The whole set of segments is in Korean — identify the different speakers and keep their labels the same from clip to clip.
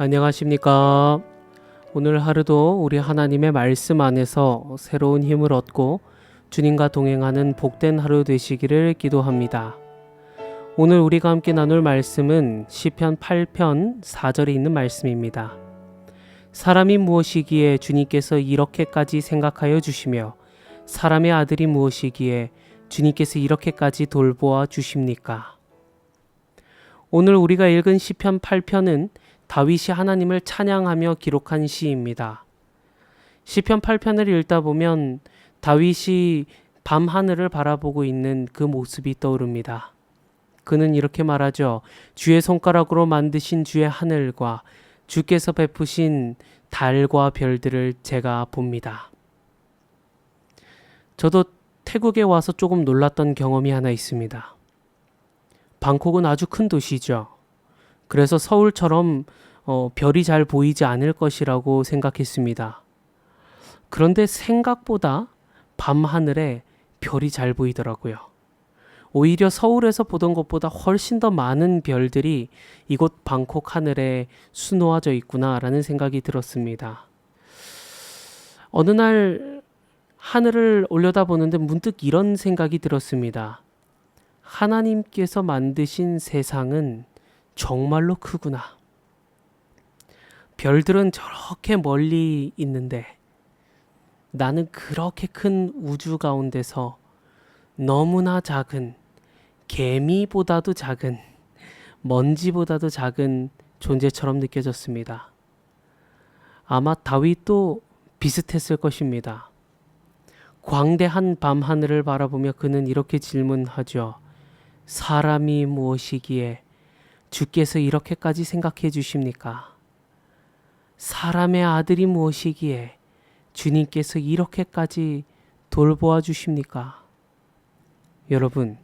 Speaker 1: 안녕하십니까. 오늘 하루도 우리 하나님의 말씀 안에서 새로운 힘을 얻고 주님과 동행하는 복된 하루 되시기를 기도합니다. 오늘 우리가 함께 나눌 말씀은 시편 8편 4절에 있는 말씀입니다. 사람이 무엇이기에 주님께서 이렇게까지 생각하여 주시며 사람의 아들이 무엇이기에 주님께서 이렇게까지 돌보아 주십니까? 오늘 우리가 읽은 시편 8편은 다윗이 하나님을 찬양하며 기록한 시입니다. 시편 8편을 읽다 보면 다윗이 밤하늘을 바라보고 있는 그 모습이 떠오릅니다. 그는 이렇게 말하죠. 주의 손가락으로 만드신 주의 하늘과 주께서 베푸신 달과 별들을 제가 봅니다. 저도 태국에 와서 조금 놀랐던 경험이 하나 있습니다. 방콕은 아주 큰 도시죠. 그래서 서울처럼 별이 잘 보이지 않을 것이라고 생각했습니다. 그런데 생각보다 밤하늘에 별이 잘 보이더라고요. 오히려 서울에서 보던 것보다 훨씬 더 많은 별들이 이곳 방콕 하늘에 수놓아져 있구나라는 생각이 들었습니다. 어느 날 하늘을 올려다보는데 문득 이런 생각이 들었습니다. 하나님께서 만드신 세상은 정말로 크구나. 별들은 저렇게 멀리 있는데 나는 그렇게 큰 우주 가운데서 너무나 작은, 개미보다도 작은, 먼지보다도 작은 존재처럼 느껴졌습니다. 아마 다윗도 비슷했을 것입니다. 광대한 밤하늘을 바라보며 그는 이렇게 질문하죠. 사람이 무엇이기에 주께서 이렇게까지 생각해 주십니까? 사람의 아들이 무엇이기에 주님께서 이렇게까지 돌보아 주십니까? 여러분,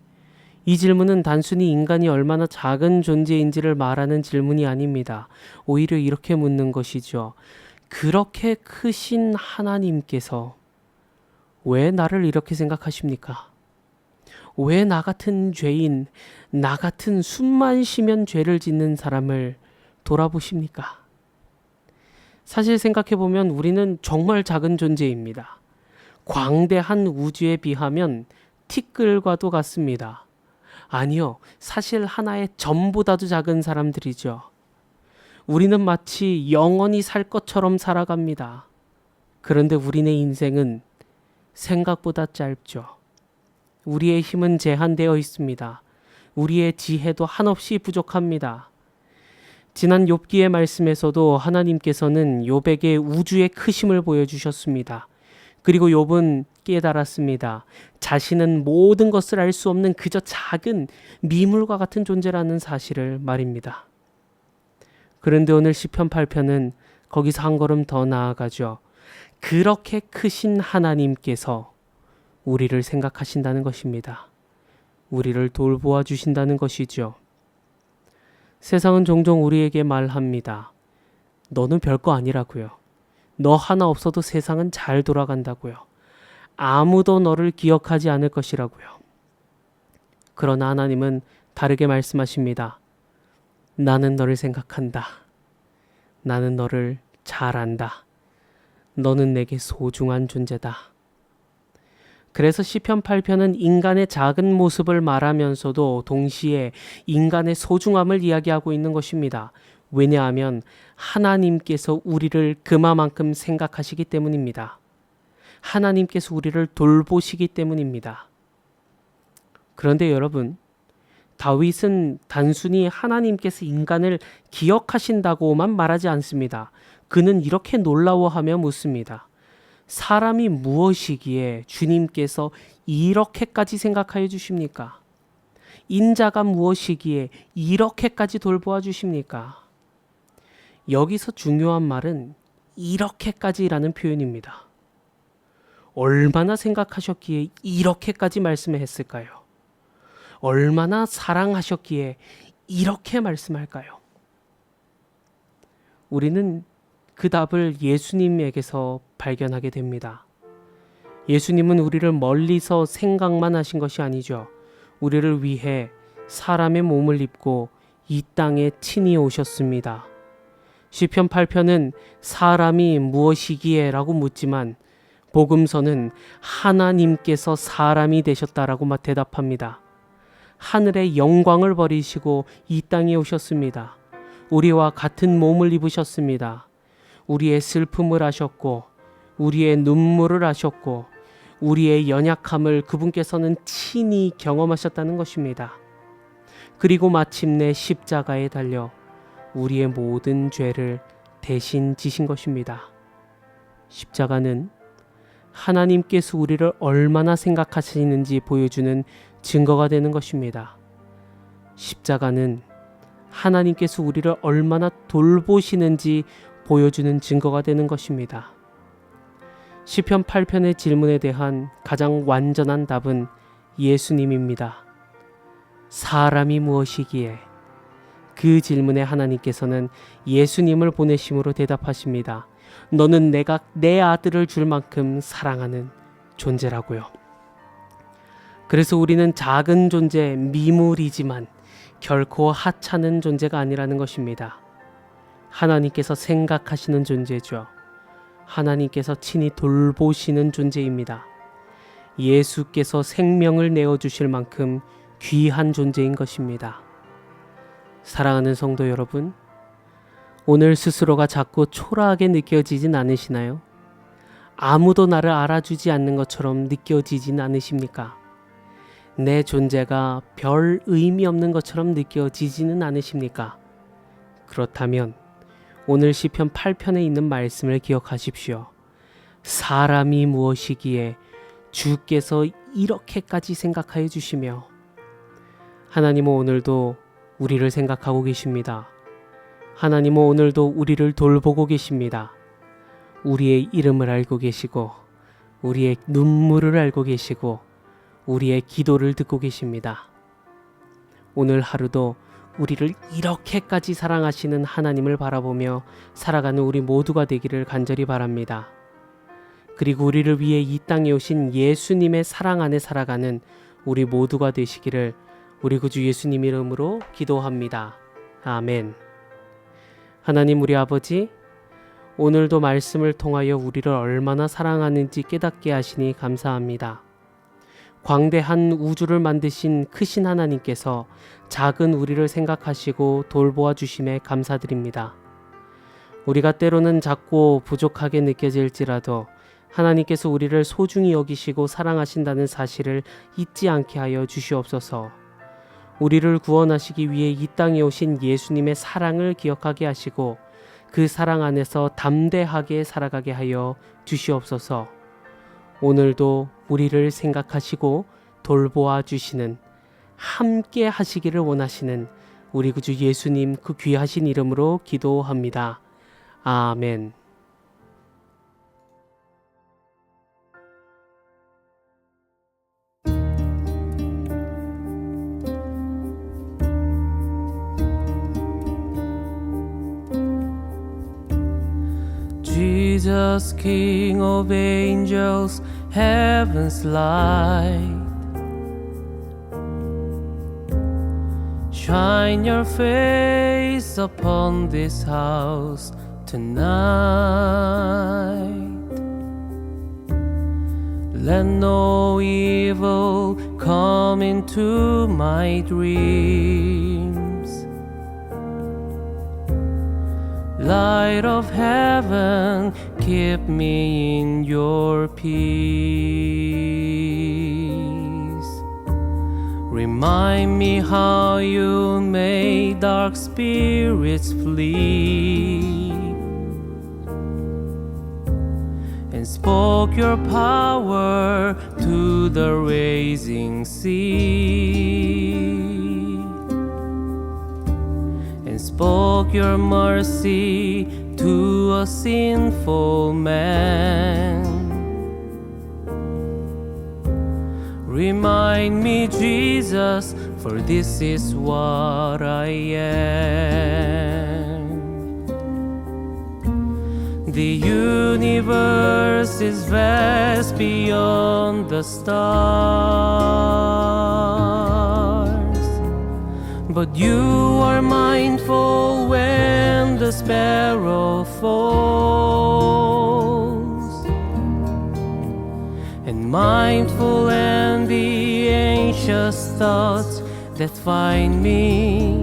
Speaker 1: 이 질문은 단순히 인간이 얼마나 작은 존재인지를 말하는 질문이 아닙니다. 오히려 이렇게 묻는 것이죠. 그렇게 크신 하나님께서 왜 나를 이렇게 생각하십니까? 왜 나 같은 죄인, 나 같은 숨만 쉬면 죄를 짓는 사람을 돌아보십니까? 사실 생각해보면 우리는 정말 작은 존재입니다. 광대한 우주에 비하면 티끌과도 같습니다. 아니요, 사실 하나의 점보다도 작은 사람들이죠. 우리는 마치 영원히 살 것처럼 살아갑니다. 그런데 우리네 인생은 생각보다 짧죠. 우리의 힘은 제한되어 있습니다. 우리의 지혜도 한없이 부족합니다. 지난 욥기의 말씀에서도 하나님께서는 욥에게 우주의 크심을 보여주셨습니다. 그리고 욥은 깨달았습니다. 자신은 모든 것을 알 수 없는 그저 작은 미물과 같은 존재라는 사실을 말입니다. 그런데 오늘 시편 8편은 거기서 한 걸음 더 나아가죠. 그렇게 크신 하나님께서 우리를 생각하신다는 것입니다. 우리를 돌보아 주신다는 것이죠. 세상은 종종 우리에게 말합니다. 너는 별거 아니라고요. 너 하나 없어도 세상은 잘 돌아간다고요. 아무도 너를 기억하지 않을 것이라고요. 그러나 하나님은 다르게 말씀하십니다. 나는 너를 생각한다. 나는 너를 잘 안다. 너는 내게 소중한 존재다. 그래서 시편 8편은 인간의 작은 모습을 말하면서도 동시에 인간의 소중함을 이야기하고 있는 것입니다. 왜냐하면 하나님께서 우리를 그만큼 생각하시기 때문입니다. 하나님께서 우리를 돌보시기 때문입니다. 그런데 여러분, 다윗은 단순히 하나님께서 인간을 기억하신다고만 말하지 않습니다. 그는 이렇게 놀라워하며 묻습니다. 사람이 무엇이기에 주님께서 이렇게까지 생각하여 주십니까? 인자가 무엇이기에 이렇게까지 돌보아 주십니까? 여기서 중요한 말은 이렇게까지라는 표현입니다. 얼마나 생각하셨기에 이렇게까지 말씀을 했을까요? 얼마나 사랑하셨기에 이렇게 말씀할까요? 우리는 그 답을 예수님에게서 발견하게 됩니다. 예수님은 우리를 멀리서 생각만 하신 것이 아니죠. 우리를 위해 사람의 몸을 입고 이 땅에 친히 오셨습니다. 시편 8편은 사람이 무엇이기에 라고 묻지만 복음서는 하나님께서 사람이 되셨다라고 대답합니다. 하늘의 영광을 버리시고 이 땅에 오셨습니다. 우리와 같은 몸을 입으셨습니다. 우리의 슬픔을 아셨고 우리의 눈물을 아셨고 우리의 연약함을 그분께서는 친히 경험하셨다는 것입니다. 그리고 마침내 십자가에 달려 우리의 모든 죄를 대신 지신 것입니다. 십자가는 하나님께서 우리를 얼마나 생각하시는지 보여주는 증거가 되는 것입니다. 십자가는 하나님께서 우리를 얼마나 돌보시는지 보여주는 증거가 되는 것입니다. 시편 8편의 질문에 대한 가장 완전한 답은 예수님입니다. 사람이 무엇이기에? 그 질문에 하나님께서는 예수님을 보내심으로 대답하십니다. 너는 내가 내 아들을 줄 만큼 사랑하는 존재라고요. 그래서 우리는 작은 존재, 미물이지만 결코 하찮은 존재가 아니라는 것입니다. 하나님께서 생각하시는 존재죠. 하나님께서 친히 돌보시는 존재입니다. 예수께서 생명을 내어주실 만큼 귀한 존재인 것입니다. 사랑하는 성도 여러분, 오늘 스스로가 자꾸 초라하게 느껴지진 않으시나요? 아무도 나를 알아주지 않는 것처럼 느껴지진 않으십니까? 내 존재가 별 의미 없는 것처럼 느껴지지는 않으십니까? 그렇다면 오늘 시편 8편에 있는 말씀을 기억하십시오. 사람이 무엇이기에 주께서 이렇게까지 생각하여 주시며 하나님은 오늘도 우리를 생각하고 계십니다. 하나님은 오늘도 우리를 돌보고 계십니다. 우리의 이름을 알고 계시고 우리의 눈물을 알고 계시고 우리의 기도를 듣고 계십니다. 오늘 하루도 우리를 이렇게까지 사랑하시는 하나님을 바라보며 살아가는 우리 모두가 되기를 간절히 바랍니다. 그리고 우리를 위해 이 땅에 오신 예수님의 사랑 안에 살아가는 우리 모두가 되시기를 우리 구주 예수님 이름으로 기도합니다. 아멘. 하나님 우리 아버지, 오늘도 말씀을 통하여 우리를 얼마나 사랑하는지 깨닫게 하시니 감사합니다. 광대한 우주를 만드신 크신 하나님께서 작은 우리를 생각하시고 돌보아 주심에 감사드립니다. 우리가 때로는 작고 부족하게 느껴질지라도 하나님께서 우리를 소중히 여기시고 사랑하신다는 사실을 잊지 않게 하여 주시옵소서. 우리를 구원하시기 위해 이 땅에 오신 예수님의 사랑을 기억하게 하시고 그 사랑 안에서 담대하게 살아가게 하여 주시옵소서. 오늘도 우리를 생각하시고 돌보아 주시는, 함께 하시기를 원하시는 우리 구주 예수님 그 귀하신 이름으로 기도합니다. 아멘. Jesus, King of angels, heaven's light, shine your face upon this house tonight. Let no evil come into my dreams. Light of heaven, keep me in your peace. Remind me how you made dark spirits flee, and spoke your power to the rising sea, and spoke your mercy to a sinful man. Remind me, Jesus, for this is what I am. The universe is vast beyond the stars, but you are mindful when the the sparrow falls, and mindful and the anxious thoughts that find me,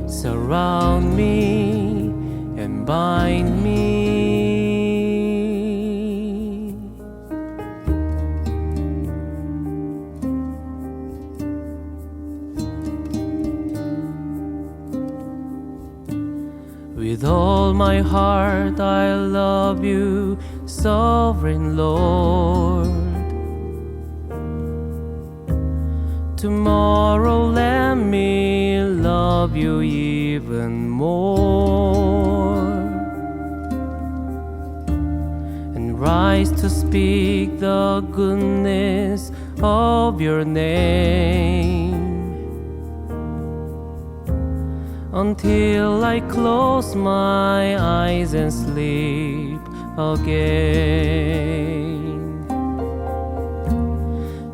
Speaker 1: surround me, and bind me. With all my heart I love you, Sovereign Lord. Tomorrow let me love you even more, and rise to speak the goodness of your name, until I close my eyes and sleep again.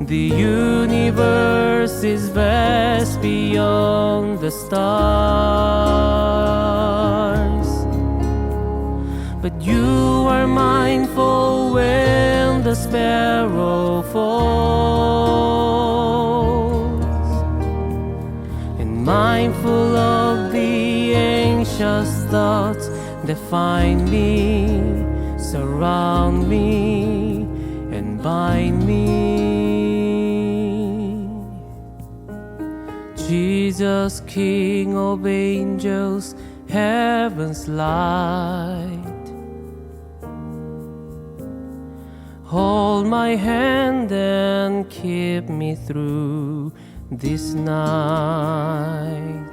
Speaker 1: The universe is vast beyond the stars, but you are mindful when the sparrow falls, and mindful of the anxious thoughts that find me, surround me, and bind me. Jesus, King of angels, heaven's light, hold my hand and keep me through this night.